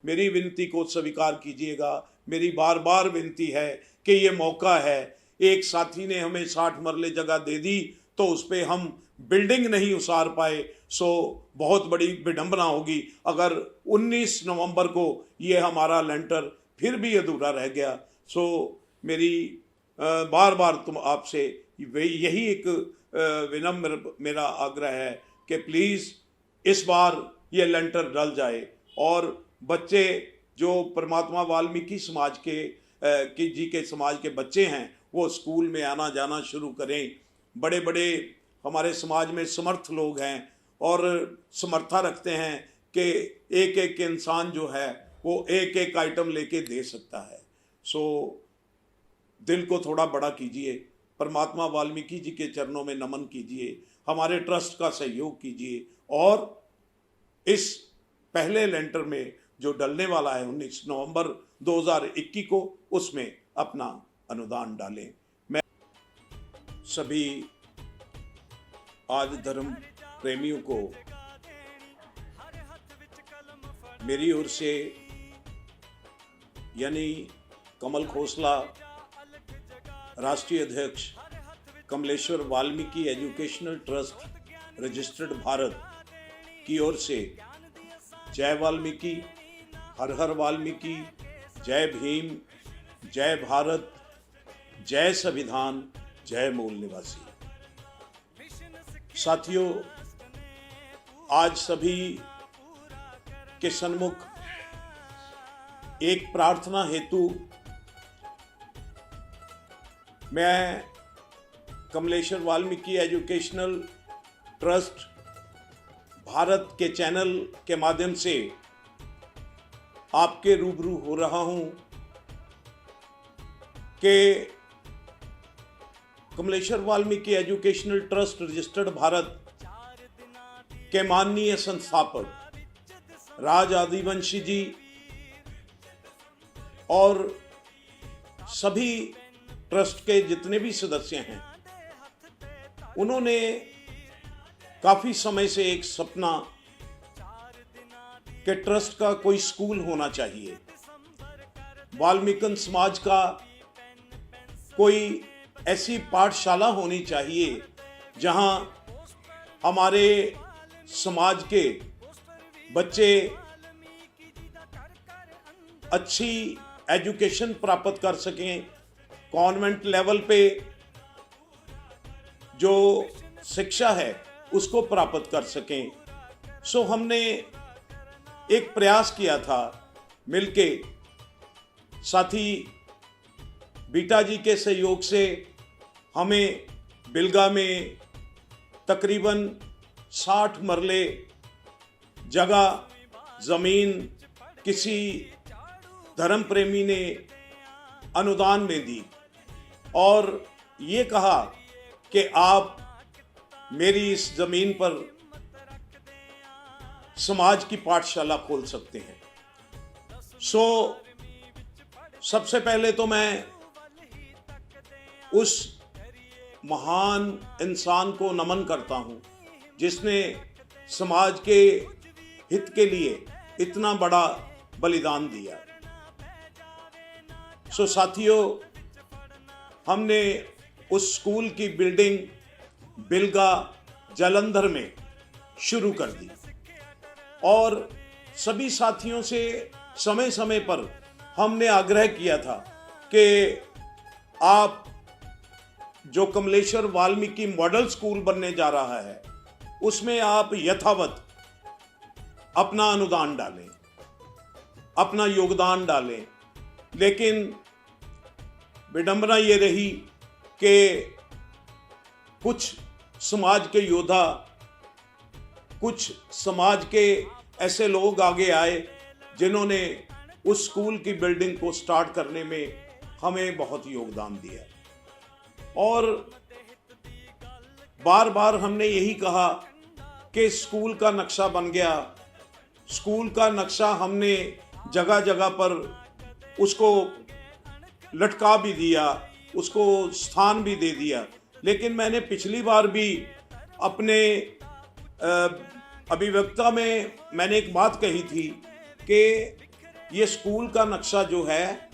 मेरी विनती को स्वीकार कीजिएगा। मेरी बार बार विनती है कि ये मौका है। एक साथी ने हमें 60 मरले जगह दे दी तो उस पर हम बिल्डिंग नहीं उसार पाए, सो बहुत बड़ी विडंबना होगी अगर 19 नवंबर को ये हमारा लेंटर फिर भी अधूरा रह गया। सो मेरी बार बार तुम आपसे यही एक विनम्र मेरा आग्रह है कि प्लीज़ इस बार ये लेंटर डल जाए और बच्चे जो परमात्मा वाल्मीकि समाज के समाज के बच्चे हैं वो स्कूल में आना जाना शुरू करें। बड़े बड़े हमारे समाज में समर्थ लोग हैं और समर्था रखते हैं कि एक एक इंसान जो है वो एक एक आइटम लेके दे सकता है। सो दिल को थोड़ा बड़ा कीजिए, परमात्मा वाल्मीकि जी के चरणों में नमन कीजिए, हमारे ट्रस्ट का सहयोग कीजिए और इस पहले लेंटर में जो डलने वाला है 19 नवंबर 2021 को उसमें अपना अनुदान डालें। मैं सभी आदि धर्म प्रेमियों को मेरी ओर से यानी कमल खोसला राष्ट्रीय अध्यक्ष Kamleshwar Valmiki educational trust registered Bharat की ओर से जय वाल्मीकि, हर हर वाल्मीकि, जय भीम, जय भारत, जय संविधान, जय मूल निवासी। साथियों, आज सभी के सन्मुख एक प्रार्थना हेतु मैं कमलेश्वर वाल्मीकि एजुकेशनल ट्रस्ट भारत के चैनल के माध्यम से आपके रूबरू हो रहा हूं कि Kamleshwar Valmiki educational trust registered Bharat के माननीय संस्थापक राज आदिवंशी जी और सभी ट्रस्ट के जितने भी सदस्य हैं, उन्होंने काफी समय से एक सपना कि ट्रस्ट का कोई स्कूल होना चाहिए, वाल्मीकि समाज का कोई ऐसी पाठशाला होनी चाहिए जहां हमारे समाज के बच्चे अच्छी एजुकेशन प्राप्त कर सकें, कॉन्वेंट लेवल पे जो शिक्षा है उसको प्राप्त कर सकें। सो हमने एक प्रयास किया था मिलके, साथी बीटा जी के सहयोग से हमें बिलगा में तकरीबन 60 मरले जगह ज़मीन किसी धर्म प्रेमी ने अनुदान में दी और ये कहा कि आप मेरी इस ज़मीन पर समाज की पाठशाला खोल सकते हैं। सो सबसे पहले तो मैं उस महान इंसान को नमन करता हूं जिसने समाज के हित के लिए इतना बड़ा बलिदान दिया। सो साथियों, हमने उस स्कूल की बिल्डिंग बिलगा जालंधर में शुरू कर दी और सभी साथियों से समय समय पर हमने आग्रह किया था कि आप जो कमलेश्वर वाल्मीकि मॉडल स्कूल बनने जा रहा है उसमें आप यथावत अपना अनुदान डालें, अपना योगदान डालें। लेकिन विडंबना ये रही कि कुछ समाज के योद्धा, कुछ समाज के ऐसे लोग आगे आए जिन्होंने उस स्कूल की बिल्डिंग को स्टार्ट करने में हमें बहुत योगदान दिया और बार बार हमने यही कहा कि स्कूल का नक्शा बन गया। स्कूल का नक्शा हमने जगह जगह पर उसको लटका भी दिया, उसको स्थान भी दे दिया। लेकिन मैंने पिछली बार भी अपने अभिव्यक्ता में मैंने एक बात कही थी कि ये स्कूल का नक्शा जो है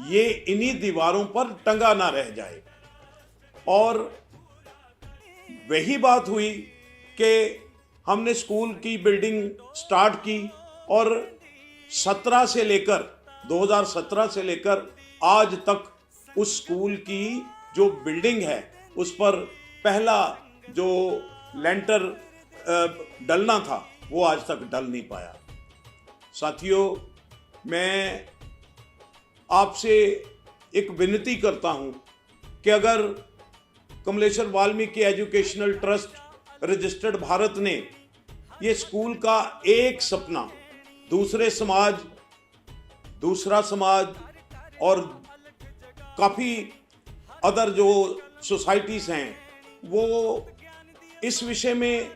ये इन्हीं दीवारों पर टंगा ना रह जाए। और वही बात हुई कि हमने स्कूल की बिल्डिंग स्टार्ट की और 2017 से लेकर आज तक उस स्कूल की जो बिल्डिंग है उस पर पहला जो लेंटर डलना था वो आज तक डल नहीं पाया। साथियों, मैं आपसे एक विनती करता हूं कि अगर Kamleshwar Valmiki educational trust registered Bharat ने ये स्कूल का एक सपना दूसरा समाज और काफ़ी अदर जो सोसाइटीज़ हैं वो इस विषय में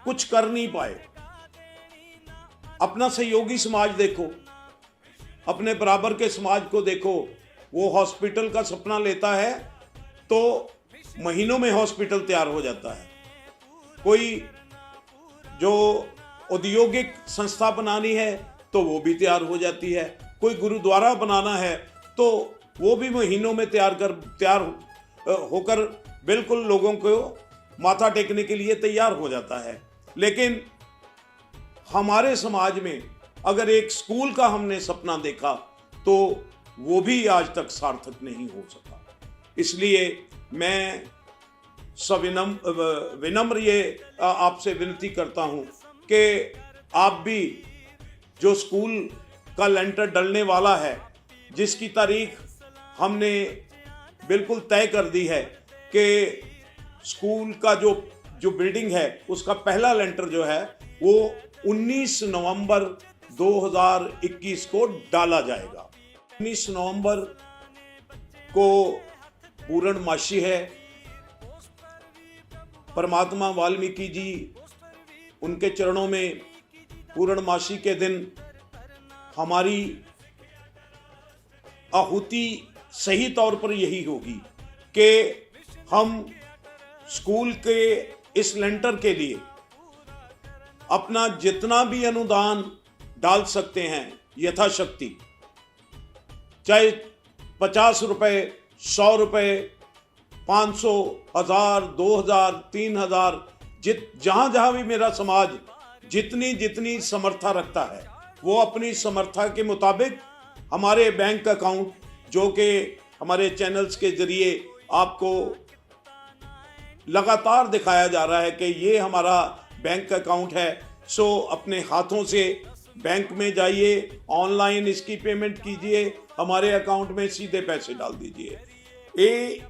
कुछ कर नहीं पाए। अपना सहयोगी समाज देखो, अपने बराबर के समाज को देखो, वो हॉस्पिटल का सपना लेता है तो महीनों में हॉस्पिटल तैयार हो जाता है। कोई जो औद्योगिक संस्था बनानी है तो वो भी तैयार हो जाती है। कोई गुरुद्वारा बनाना है तो वो भी महीनों में तैयार होकर बिल्कुल लोगों को माथा टेकने के लिए तैयार हो जाता है। लेकिन हमारे समाज में अगर एक स्कूल का हमने सपना देखा तो वो भी आज तक सार्थक नहीं हो सका। इसलिए मैं विनम्र ये आपसे विनती करता हूं कि आप भी जो स्कूल का लेंटर डलने वाला है, जिसकी तारीख हमने बिल्कुल तय कर दी है कि स्कूल का जो बिल्डिंग है उसका पहला लेंटर जो है वो 19 नवंबर 2021 को डाला जाएगा। 19 नवंबर को पूर्णमासी है। परमात्मा वाल्मीकि जी, उनके चरणों में पूर्णमासी के दिन हमारी आहुति सही तौर पर यही होगी कि हम स्कूल के इस लेंटर के लिए अपना जितना भी अनुदान डाल सकते हैं यथाशक्ति, चाहे 50 रुपए, 100 रुपए, 500, 1000, 2000, 3000, जहां भी मेरा समाज जितनी समर्था रखता है वो अपनी समर्था के मुताबिक हमारे बैंक अकाउंट, जो कि हमारे चैनल्स के जरिए आपको लगातार दिखाया जा रहा है कि ये हमारा बैंक अकाउंट है, सो अपने हाथों से बैंक में जाइए, ऑनलाइन इसकी पेमेंट कीजिए, हमारे अकाउंट में सीधे पैसे डाल दीजिए। ये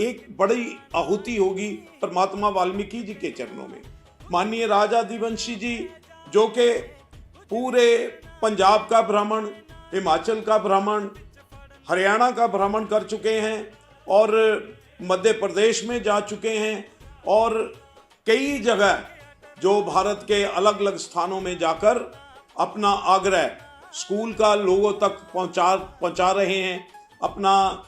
एक बड़ी आहुति होगी परमात्मा वाल्मीकि जी के चरणों में। माननीय राजा आदिवंशी जी जो कि पूरे पंजाब का भ्रमण, हिमाचल का भ्रमण, हरियाणा का भ्रमण कर चुके हैं और मध्य प्रदेश में जा चुके हैं और कई जगह जो भारत के अलग अलग स्थानों में जाकर अपना आग्रह स्कूल का लोगों तक पहुंचा रहे हैं, अपना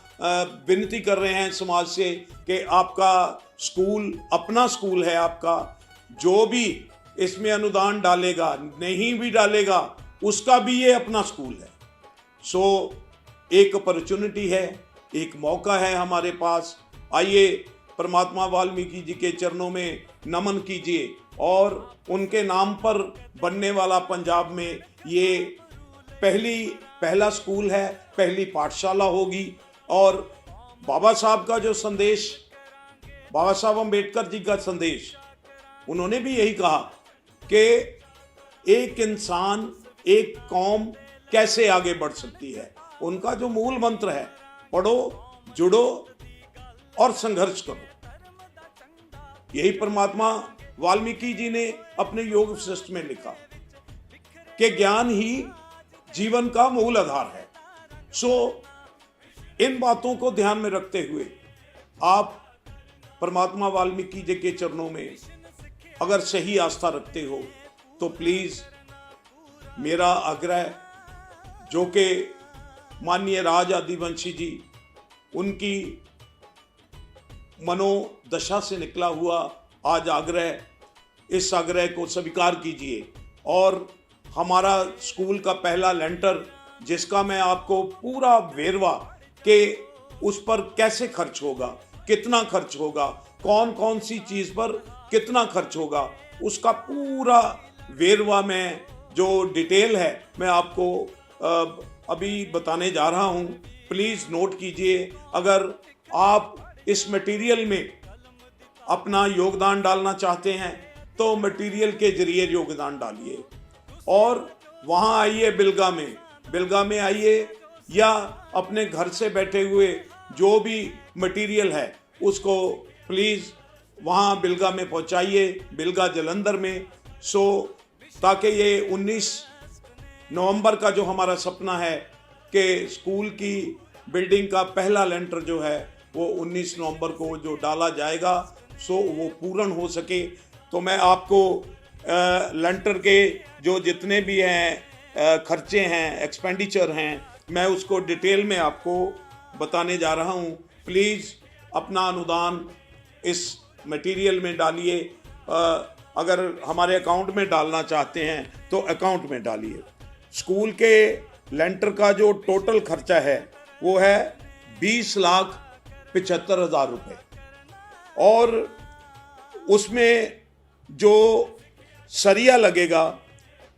विनती कर रहे हैं समाज से कि आपका स्कूल अपना स्कूल है, आपका जो भी इसमें अनुदान डालेगा, नहीं भी डालेगा, उसका भी ये अपना स्कूल है। सो एक अपॉर्चुनिटी है, एक मौका है हमारे पास। आइए परमात्मा वाल्मीकि जी के चरणों में नमन कीजिए और उनके नाम पर बनने वाला पंजाब में ये पहला स्कूल है, पहली पाठशाला होगी। और बाबा साहब का जो संदेश, बाबा साहब अम्बेडकर जी का संदेश, उन्होंने भी यही कहा कि एक इंसान, एक कौम कैसे आगे बढ़ सकती है। उनका जो मूल मंत्र है, पढ़ो, जुड़ो और संघर्ष करो। यही परमात्मा वाल्मीकि जी ने अपने योग वशिष्ठ में लिखा कि ज्ञान ही जीवन का मूल आधार है। सो इन बातों को ध्यान में रखते हुए आप परमात्मा वाल्मीकि जी के चरणों में अगर सही आस्था रखते हो तो प्लीज मेरा आग्रह, जो कि माननीय राजा आदिवंशी जी, उनकी मनोदशा से निकला हुआ आज आग्रह, इस आग्रह को स्वीकार कीजिए और हमारा स्कूल का पहला लेंटर, जिसका मैं आपको पूरा वेरवा कि उस पर कैसे खर्च होगा, कितना खर्च होगा, कौन कौन सी चीज़ पर कितना खर्च होगा, उसका पूरा वेरवा में जो डिटेल है मैं आपको अभी बताने जा रहा हूँ। प्लीज़ नोट कीजिए। अगर आप इस मटेरियल में अपना योगदान डालना चाहते हैं तो मटेरियल के जरिए योगदान डालिए और वहाँ आइए बिलगा में आइए, या अपने घर से बैठे हुए जो भी मटेरियल है उसको प्लीज़ वहाँ बिलगा में पहुँचाइए, बिलगा जलंधर में, ताकि ये 19 नवंबर का जो हमारा सपना है कि स्कूल की बिल्डिंग का पहला लेंटर जो है वो 19 नवंबर को जो डाला जाएगा वो पूर्ण हो सके। तो मैं आपको लेंटर के जो जितने भी हैं खर्चे हैं, एक्सपेंडिचर हैं, मैं उसको डिटेल में आपको बताने जा रहा हूँ। प्लीज़ अपना अनुदान इस मटेरियल में डालिए। अगर हमारे अकाउंट में डालना चाहते हैं तो अकाउंट में डालिए। स्कूल के लेंटर का जो टोटल खर्चा है वो है 20,75,000 रुपये, और उसमें जो सरिया लगेगा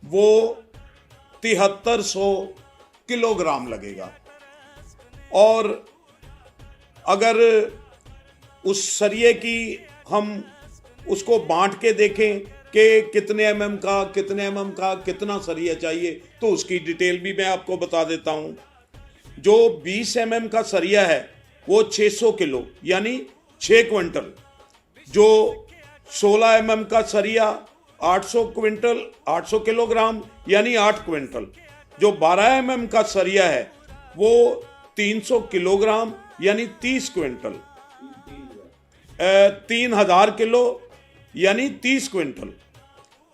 वो 7300 किलोग्राम लगेगा। और अगर उस सरिये की हम उसको बांट के देखें कि कितने एमएम का कितना सरिया चाहिए, तो उसकी डिटेल भी मैं आपको बता देता हूँ। जो 20 एमएम का सरिया है वो 600 किलो यानी 6 क्विंटल। जो 16 एमएम का सरिया 800 किलोग्राम यानी 8 क्विंटल। जो 12 एमएम का सरिया है वो 300 किलोग्राम यानी 30 क्विंटल। 3000 किलो यानी 30 क्विंटल।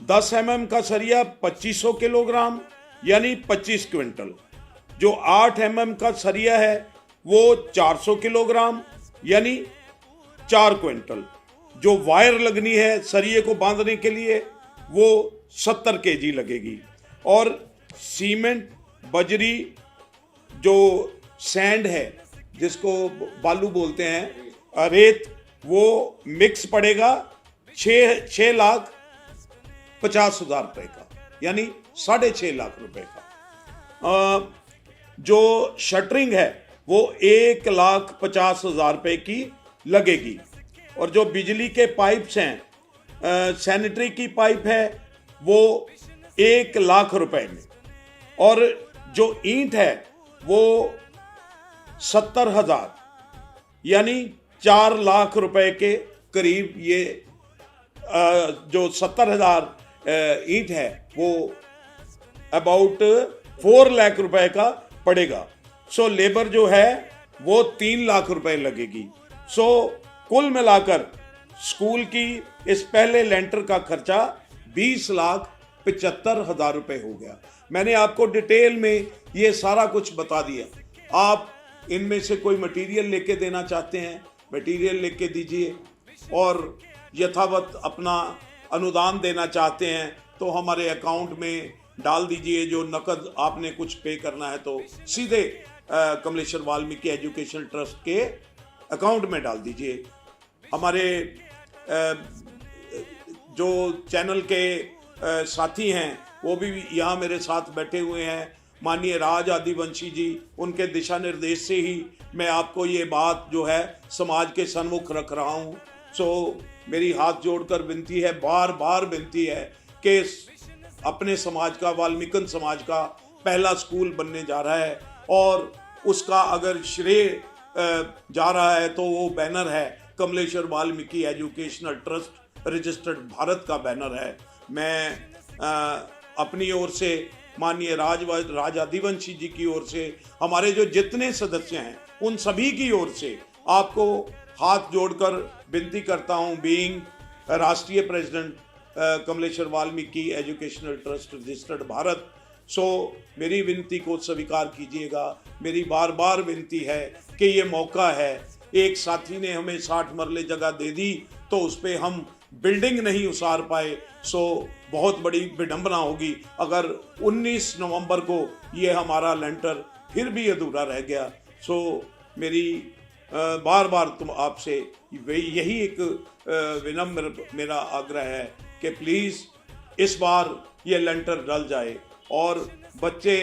10 एमएम का सरिया 2500 किलोग्राम यानी 25 क्विंटल। जो 8 एमएम का सरिया है वो 400 किलोग्राम यानी 4 क्विंटल। जो वायर लगनी है सरिये को बांधने के लिए वो 70 केजी लगेगी। और सीमेंट, बजरी, जो सैंड है जिसको बालू बोलते हैं, रेत, वो मिक्स पड़ेगा 6,50,000 रुपये का यानी 6.5 लाख रुपए का। जो शटरिंग है वो 1,50,000 रुपये की लगेगी। और जो बिजली के पाइप्स हैं, सैनिटरी की पाइप है, वो 1 लाख रुपए में। और जो ईंट है वो 70,000 यानी 4 लाख रुपए के करीब। ये जो 70,000 ईंट है वो अबाउट 4 लाख रुपए का पड़ेगा। लेबर जो है वो 3 लाख रुपए लगेगी। कुल मिलाकर स्कूल की इस पहले लेंटर का खर्चा 20,75,000 रुपये हो गया। मैंने आपको डिटेल में ये सारा कुछ बता दिया। आप इनमें से कोई मटेरियल लेके देना चाहते हैं, मटेरियल लेके दीजिए, और यथावत अपना अनुदान देना चाहते हैं तो हमारे अकाउंट में डाल दीजिए। जो नकद आपने कुछ पे करना है तो सीधे कमलेश्वर वाल्मीकि एजुकेशनल ट्रस्ट के अकाउंट में डाल दीजिए। हमारे जो चैनल के साथी हैं वो भी यहाँ मेरे साथ बैठे हुए हैं, माननीय राज आदिवंशी जी। उनके दिशा निर्देश से ही मैं आपको ये बात जो है समाज के सन्मुख रख रहा हूँ। मेरी हाथ जोड़कर विनती है, बार बार विनती है कि अपने समाज का, वाल्मीकन समाज का पहला स्कूल बनने जा रहा है, और उसका अगर श्रेय जा रहा है तो वो बैनर है Kamleshwar Valmiki educational trust registered Bharat का बैनर है। मैं अपनी ओर से, माननीय राज आदिवंशी जी की ओर से, हमारे जो जितने सदस्य हैं उन सभी की ओर से आपको हाथ जोड़कर विनती करता हूं, बीइंग राष्ट्रीय president Kamleshwar Valmiki educational trust registered Bharat. मेरी विनती को स्वीकार कीजिएगा। मेरी बार बार विनती है कि ये मौका है, एक साथी ने हमें 60 मरले जगह दे दी तो उस पर हम बिल्डिंग नहीं उसार पाए, सो बहुत बड़ी विडंबना होगी अगर 19 नवंबर को ये हमारा लेंटर फिर भी अधूरा रह गया। सो मेरी बार बार तुम आपसे यही एक विनम्र मेरा आग्रह है कि प्लीज़ इस बार ये लेंटर डल जाए और बच्चे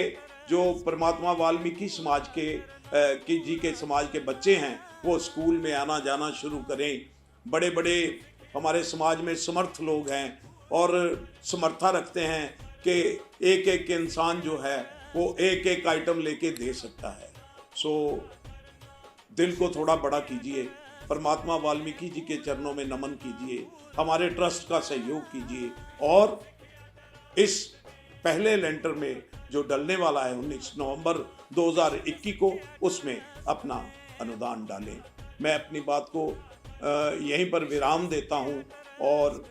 जो परमात्मा वाल्मीकि समाज के समाज के बच्चे हैं वो स्कूल में आना जाना शुरू करें। बड़े बड़े हमारे समाज में समर्थ लोग हैं और समर्था रखते हैं कि एक एक इंसान जो है वो एक एक आइटम लेके दे सकता है। सो दिल को थोड़ा बड़ा कीजिए, परमात्मा वाल्मीकि जी के चरणों में नमन कीजिए, हमारे ट्रस्ट का सहयोग कीजिए और इस पहले लेंटर में जो डलने वाला है 19 नवंबर 2021 को उसमें अपना अनुदान डालें। मैं अपनी बात को यहीं पर विराम देता हूं और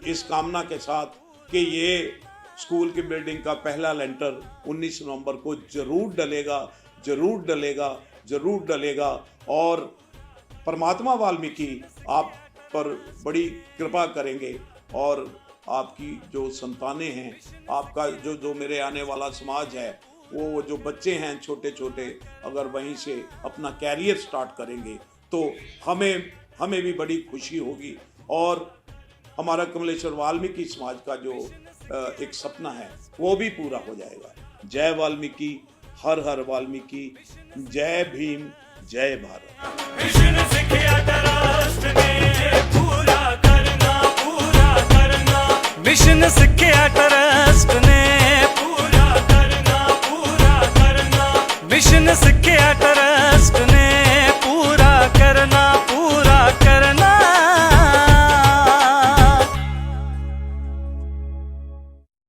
इस कामना के साथ कि ये स्कूल की बिल्डिंग का पहला लेंटर 19 नवंबर को जरूर डलेगा, जरूर डलेगा, जरूर डलेगा और परमात्मा वाल्मीकि आप पर बड़ी कृपा करेंगे और आपकी जो संतानें हैं, आपका जो मेरे आने वाला समाज है, वो जो बच्चे हैं छोटे छोटे, अगर वहीं से अपना कैरियर स्टार्ट करेंगे तो हमें भी बड़ी खुशी होगी और हमारा कमलेश्वर वाल्मीकि समाज का जो एक सपना है वो भी पूरा हो जाएगा। जय वाल्मीकि, हर हर वाल्मीकि, जय भीम, जय भारत। मिशन सिखिया राष्ट्र ने पूरा करना, पूरा करना। मिशन सिखिया